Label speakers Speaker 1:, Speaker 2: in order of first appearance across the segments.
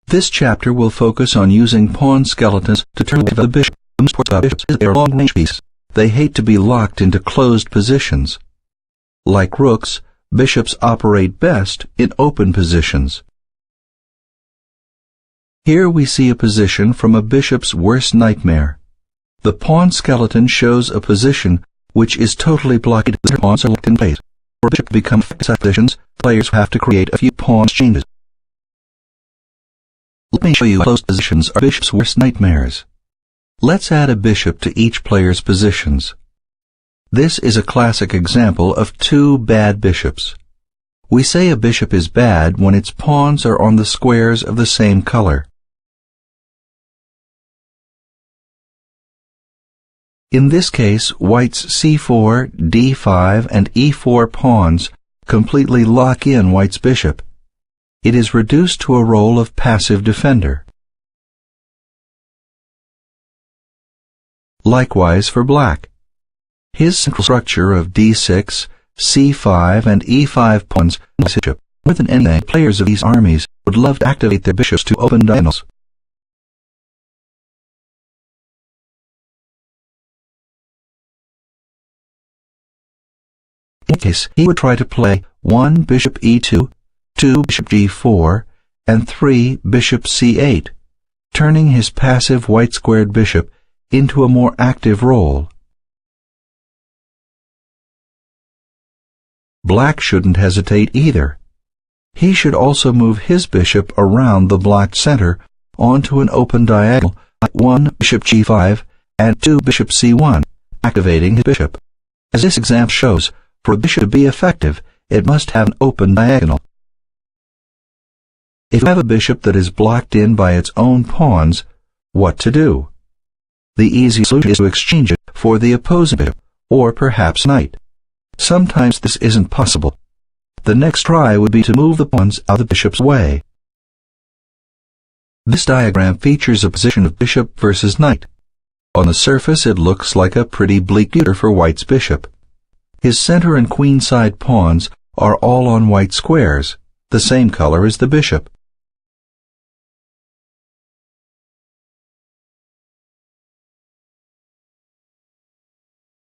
Speaker 1: This chapter will focus on using pawn skeletons to turn over the bishop. They are long-range pieces. They hate to be locked into closed positions. Like rooks, bishops operate best in open positions. Here we see a position from a bishop's worst nightmare. The pawn skeleton shows a position which is totally blocked. The pawns are locked in place. For a bishop to become fixed positions, players have to create a few pawn changes. Let me show you how closed positions are bishop's worst nightmares. Let's add a bishop to each player's positions. This is a classic example of two bad bishops. We say a bishop is bad when its pawns are on the squares of the same color. In this case, white's c4, d5, and e4 pawns completely lock in white's bishop. It is reduced to a role of passive defender. Likewise for black. His central structure of d6, c5, and e5 pawns is his bishop. More than anything, players of these armies would love to activate their bishops to open diagonals. In this case, he would try to play 1 bishop e2, 2 bishop g4, and 3 bishop c8, turning his passive white-squared bishop into a more active role. Black shouldn't hesitate either. He should also move his bishop around the blocked center onto an open diagonal like 1 bishop g5 and 2 bishop c1, activating his bishop. As this example shows, for a bishop to be effective, it must have an open diagonal. If you have a bishop that is blocked in by its own pawns, what to do? The easy solution is to exchange it for the opposing bishop, or perhaps knight. Sometimes this isn't possible. The next try would be to move the pawns out of the bishop's way. This diagram features a position of bishop versus knight. On the surface it looks like a pretty bleak future for white's bishop. His center and queenside pawns are all on white squares, the same color as the bishop.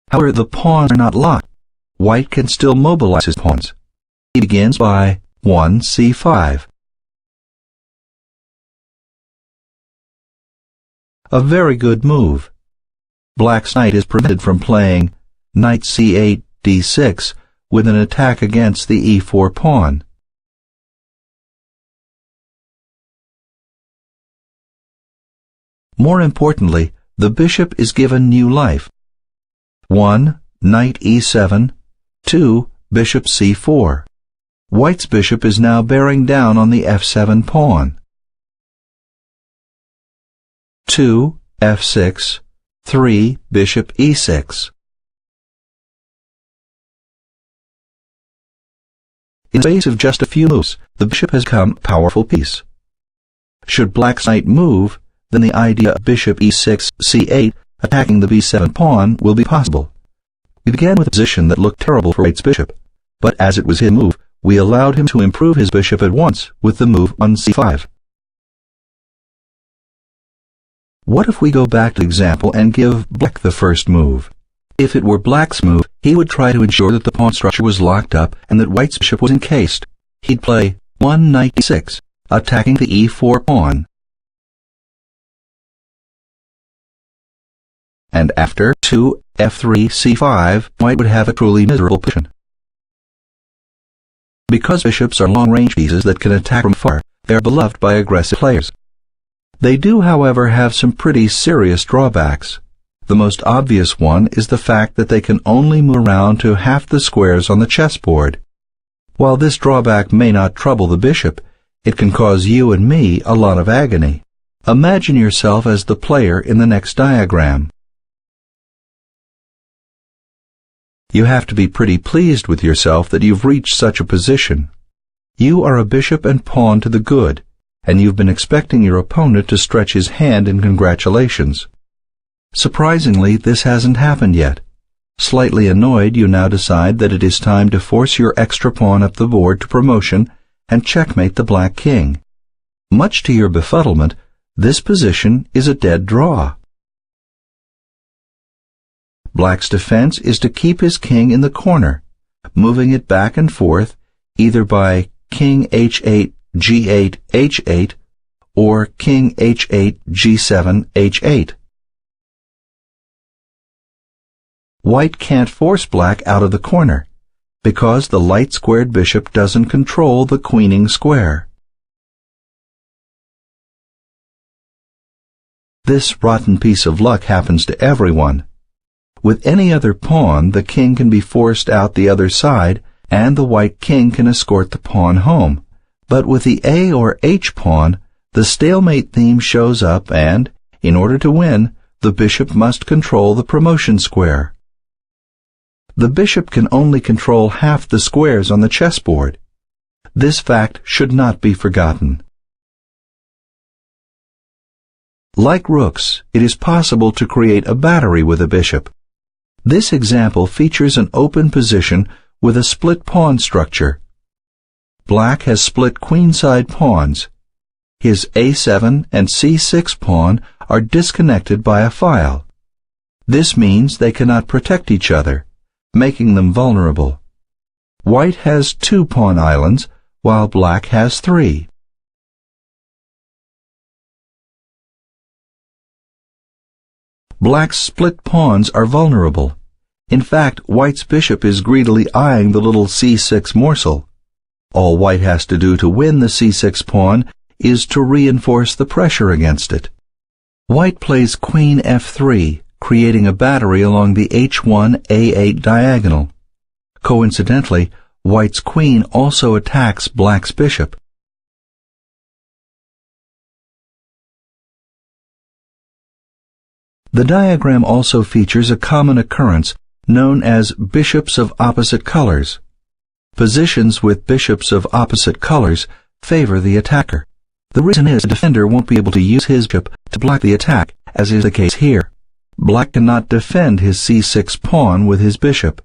Speaker 1: However, the pawns are not locked. White can still mobilize his pawns. He begins by 1 c5. A very good move. Black's knight is prevented from playing knight c8, d6 with an attack against the e4 pawn. More importantly, the bishop is given new life. 1 knight e7, 2 bishop c4. White's bishop is now bearing down on the f7 pawn. 2 f6, 3 bishop e6. In the space of just a few moves, the bishop has become a powerful piece. Should black's knight move, then the idea of bishop e6, c8 attacking the b7 pawn will be possible. We began with a position that looked terrible for white's bishop, but as it was his move, we allowed him to improve his bishop at once with the move 1 c5. What if we go back to the example and give black the first move? If it were black's move, he would try to ensure that the pawn structure was locked up and that white's bishop was encased. He'd play 1 knight e6, attacking the e4 pawn. And after 2 f3 c5, white would have a truly miserable position. Because bishops are long-range pieces that can attack from far, they are beloved by aggressive players. They do, however, have some pretty serious drawbacks. The most obvious one is the fact that they can only move around to half the squares on the chessboard. While this drawback may not trouble the bishop, it can cause you and me a lot of agony. Imagine yourself as the player in the next diagram. You have to be pretty pleased with yourself that you've reached such a position. You are a bishop and pawn to the good, and you've been expecting your opponent to stretch his hand in congratulations. Surprisingly, this hasn't happened yet. Slightly annoyed, you now decide that it is time to force your extra pawn up the board to promotion and checkmate the black king. Much to your befuddlement, this position is a dead draw. Black's defense is to keep his king in the corner, moving it back and forth either by king h8, g8, h8, or king h8, g7, h8. White can't force black out of the corner, because the light-squared bishop doesn't control the queening square. This rotten piece of luck happens to everyone. With any other pawn, the king can be forced out the other side, and the white king can escort the pawn home. But with the A or H pawn, the stalemate theme shows up, and, in order to win, the bishop must control the promotion square. The bishop can only control half the squares on the chessboard. This fact should not be forgotten. Like rooks, it is possible to create a battery with a bishop. This example features an open position with a split pawn structure. Black has split queenside pawns. His A7 and C6 pawn are disconnected by a file. This means they cannot protect each other, making them vulnerable. White has 2 pawn islands, while black has 3. Black's split pawns are vulnerable. In fact, White's bishop is greedily eyeing the little C6 morsel. All White has to do to win the C6 pawn is to reinforce the pressure against it. White plays Queen F3, creating a battery along the H1-A8 diagonal. Coincidentally, White's queen also attacks Black's bishop. The diagram also features a common occurrence known as bishops of opposite colors. Positions with bishops of opposite colors favor the attacker. The reason is the defender won't be able to use his bishop to block the attack, as is the case here. Black cannot defend his C6 pawn with his bishop.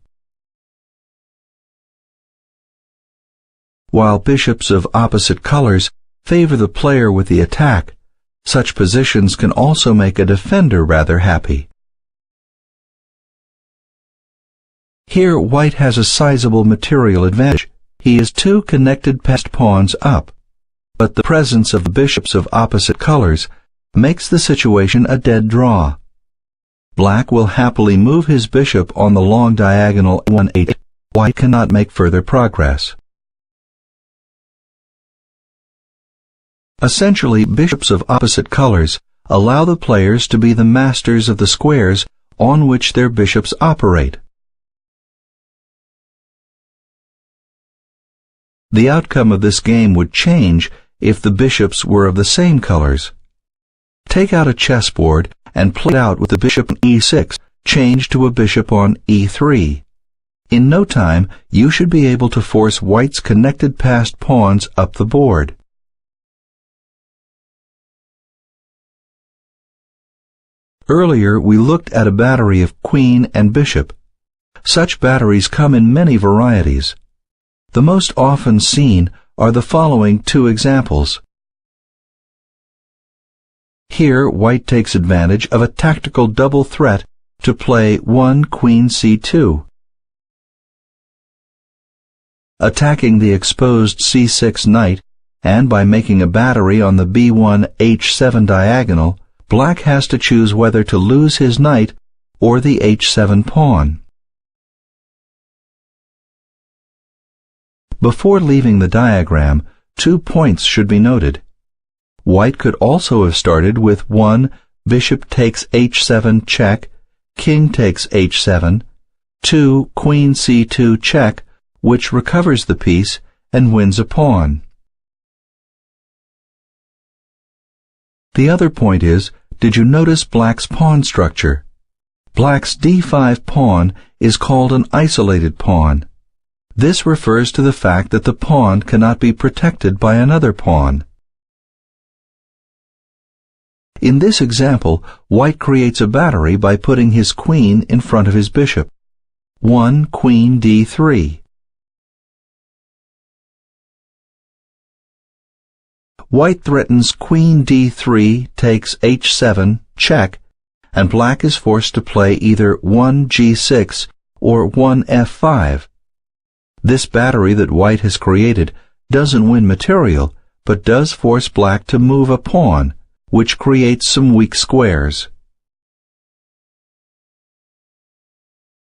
Speaker 1: While bishops of opposite colors favor the player with the attack, such positions can also make a defender rather happy. Here, White has a sizable material advantage. He is 2 connected passed pawns up, but the presence of the bishops of opposite colors makes the situation a dead draw. Black will happily move his bishop on the long diagonal 1-8. White cannot make further progress. Essentially, bishops of opposite colors allow the players to be the masters of the squares on which their bishops operate. The outcome of this game would change if the bishops were of the same colors. Take out a chessboard and play it out with the bishop on E6, change to a bishop on E3. In no time, you should be able to force White's connected passed pawns up the board. Earlier, we looked at a battery of queen and bishop. Such batteries come in many varieties. The most often seen are the following 2 examples. Here, White takes advantage of a tactical double threat to play 1 Queen C2. Attacking the exposed C6 knight, and by making a battery on the B1 H7 diagonal, Black has to choose whether to lose his knight or the H7 pawn. Before leaving the diagram, 2 points should be noted. White could also have started with 1 bishop takes H7 check, king takes H7, 2 queen C2 check, which recovers the piece and wins a pawn. The other point is, did you notice Black's pawn structure? Black's D5 pawn is called an isolated pawn. This refers to the fact that the pawn cannot be protected by another pawn. In this example, White creates a battery by putting his queen in front of his bishop. 1 Queen D3. White threatens queen d3 takes h7 check, and black is forced to play either 1 g6 or 1 f5. This battery that white has created doesn't win material, but does force black to move a pawn, which creates some weak squares.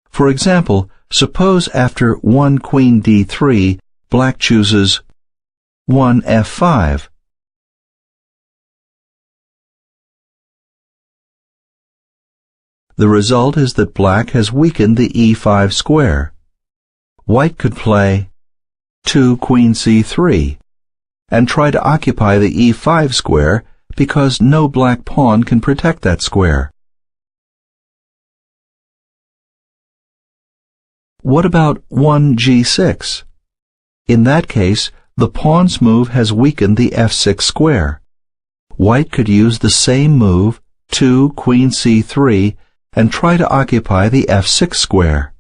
Speaker 1: For example, suppose after 1 queen d3, black chooses 1 f5. The result is that black has weakened the e5 square. White could play 2 queen c3 and try to occupy the e5 square because no black pawn can protect that square. What about 1 g6? In that case, the pawn's move has weakened the f6 square. White could use the same move, 2 queen c3, and try to occupy the f6 square.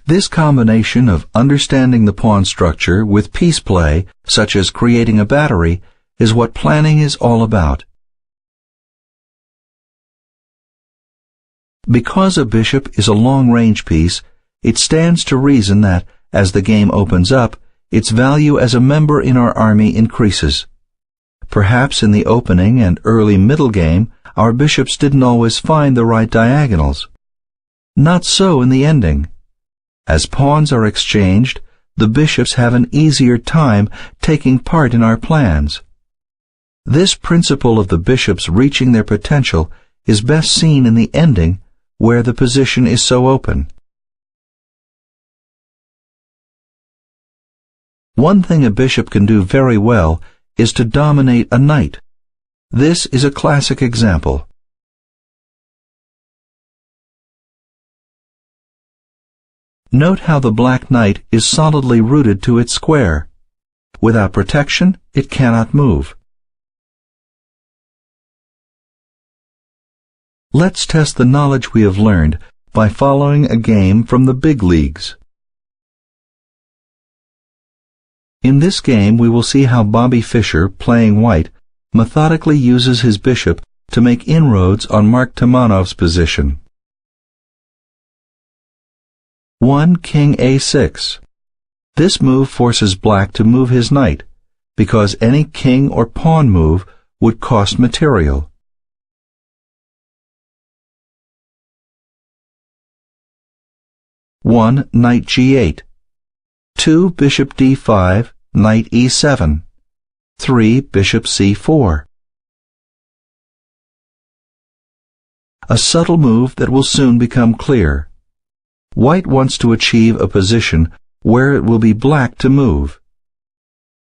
Speaker 1: This combination of understanding the pawn structure with piece play, such as creating a battery, is what planning is all about. Because a bishop is a long-range piece, it stands to reason that, as the game opens up, its value as a member in our army increases. Perhaps in the opening and early middle game, our bishops didn't always find the right diagonals. Not so in the ending. As pawns are exchanged, the bishops have an easier time taking part in our plans. This principle of the bishops reaching their potential is best seen in the ending, where the position is so open. One thing a bishop can do very well is to dominate a knight. This is a classic example. Note how the black knight is solidly rooted to its square. Without protection, it cannot move. Let's test the knowledge we have learned by following a game from the big leagues. In this game, we will see how Bobby Fischer, playing white, methodically uses his bishop to make inroads on Mark Timonov's position. 1 king a6. This move forces black to move his knight, because any king or pawn move would cost material. One knight g8. 2 bishop d5, knight e7. 3 bishop c4. A subtle move that will soon become clear. White wants to achieve a position where it will be black to move.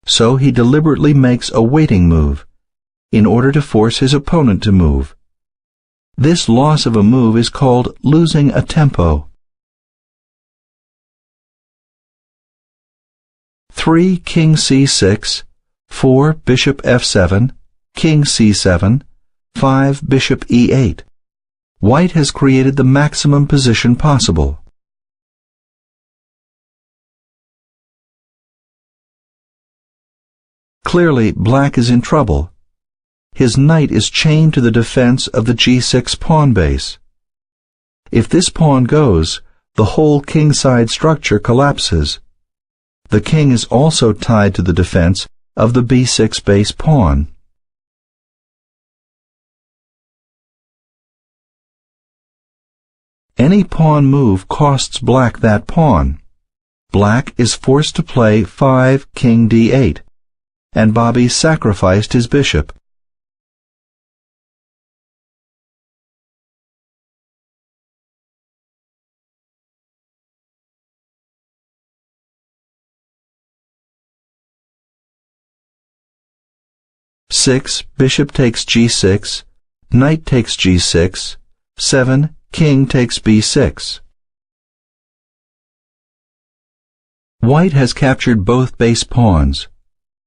Speaker 1: So he deliberately makes a waiting move, in order to force his opponent to move. This loss of a move is called losing a tempo. 3 king c6, 4 bishop f7, king c7, 5 bishop e8. White has created the maximum position possible. Clearly, black is in trouble. His knight is chained to the defense of the g6 pawn base. If this pawn goes, the whole kingside structure collapses. The king is also tied to the defense of the b6 base pawn. Any pawn move costs black that pawn. Black is forced to play 5 king d8, and Bobby sacrificed his bishop. Six bishop takes g6, knight takes g6, 7 king takes b6. White has captured both base pawns.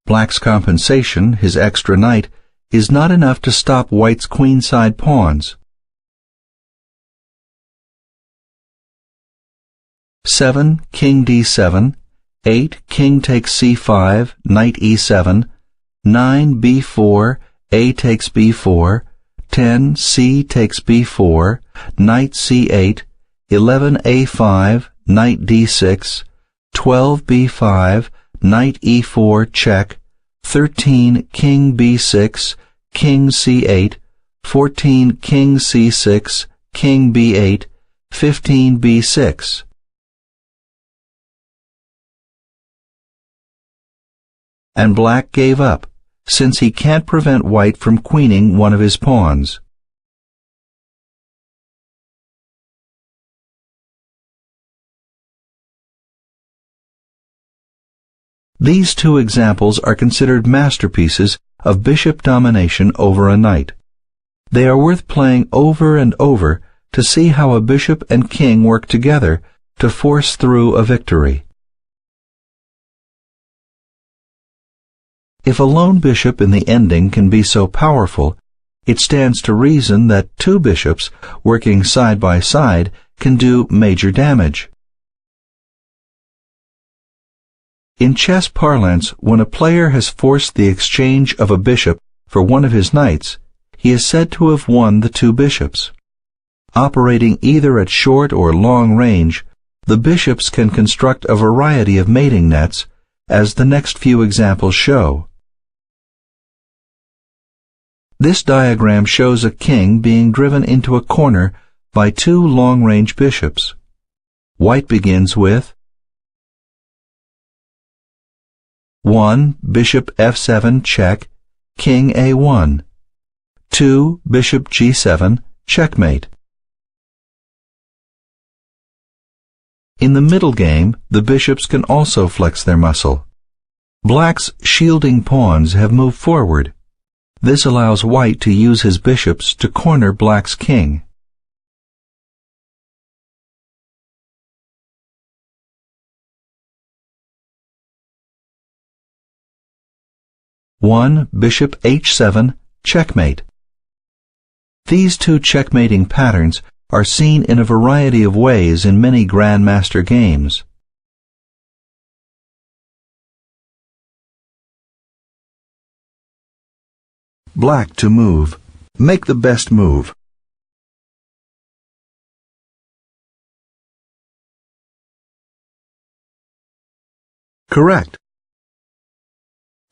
Speaker 1: Black's compensation, his extra knight, is not enough to stop white's queenside pawns. 7 king d7, 8. King takes c5, knight e7, 9. b4, a takes b4, 10. c takes b4, knight c8, 11. a5, knight d6, 12. b5, knight e4 check, 13. king b6, king c8, 14. king c6, king b8, 15. b6. And black gave up, since he can't prevent white from queening one of his pawns. These two examples are considered masterpieces of bishop domination over a knight. They are worth playing over and over to see how a bishop and king work together to force through a victory. If a lone bishop in the ending can be so powerful, it stands to reason that two bishops working side by side can do major damage. In chess parlance, when a player has forced the exchange of a bishop for one of his knights, he is said to have won the two bishops. Operating either at short or long range, the bishops can construct a variety of mating nets, as the next few examples show. This diagram shows a king being driven into a corner by two long-range bishops. White begins with 1. Bishop f7 check, king a1. 2. Bishop g7 checkmate. In the middle game, the bishops can also flex their muscle. Black's shielding pawns have moved forward. This allows white to use his bishops to corner black's king. One. Bishop h7 checkmate. These two checkmating patterns are seen in a variety of ways in many grandmaster games. Black to move. Make the best move. Correct.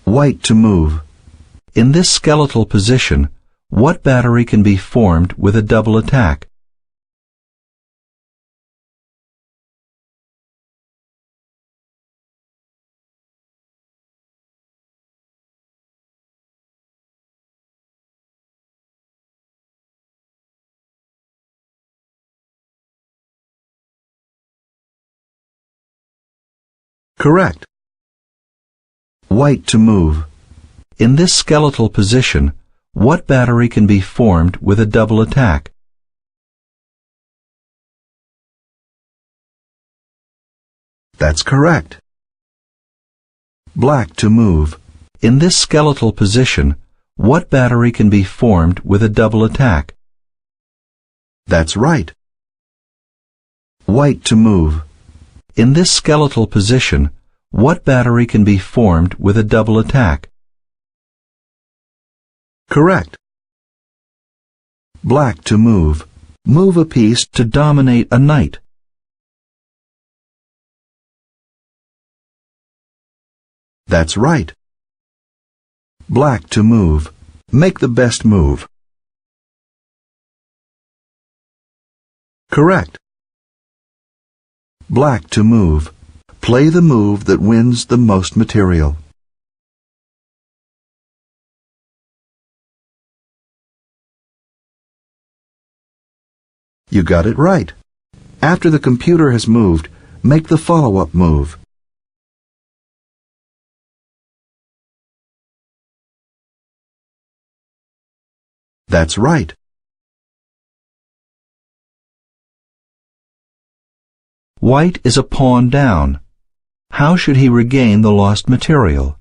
Speaker 1: White to move. In this skeletal position, what battery can be formed with a double attack? Correct. White to move. In this skeletal position, what battery can be formed with a double attack? That's correct. Black to move. In this skeletal position, what battery can be formed with a double attack? That's right. White to move. In this skeletal position, what battery can be formed with a double attack? Correct. Black to move. Move a piece to dominate a knight. That's right. Black to move. Make the best move. Correct. Black to move. Play the move that wins the most material. You got it right. After the computer has moved, make the follow-up move. That's right. White is a pawn down. How should he regain the lost material?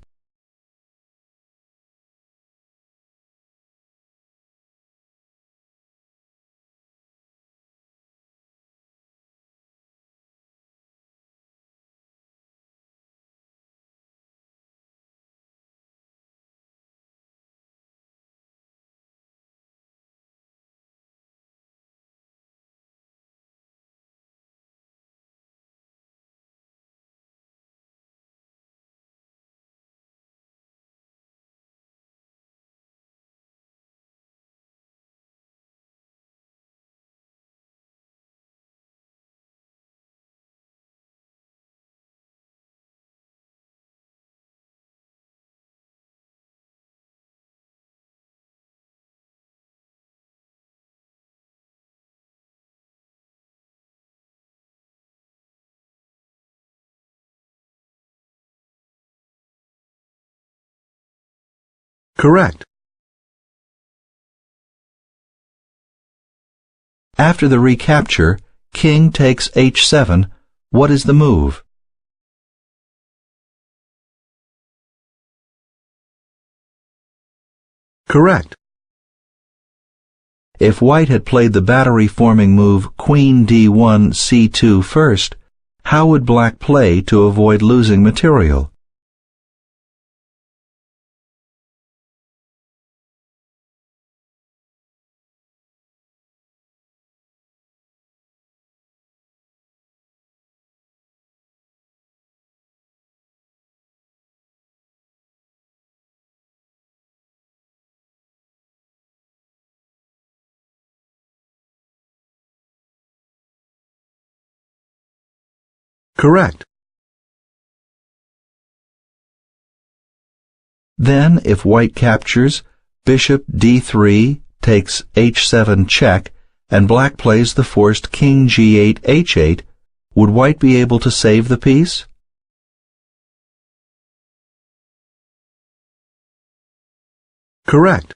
Speaker 1: Correct. After the recapture, king takes h7. What is the move? Correct. If white had played the battery-forming move queen d1 c2 first, how would black play to avoid losing material? Correct. Then, if white captures, bishop d3 takes h7 check, and black plays the forced king g8 h8, would white be able to save the piece? Correct.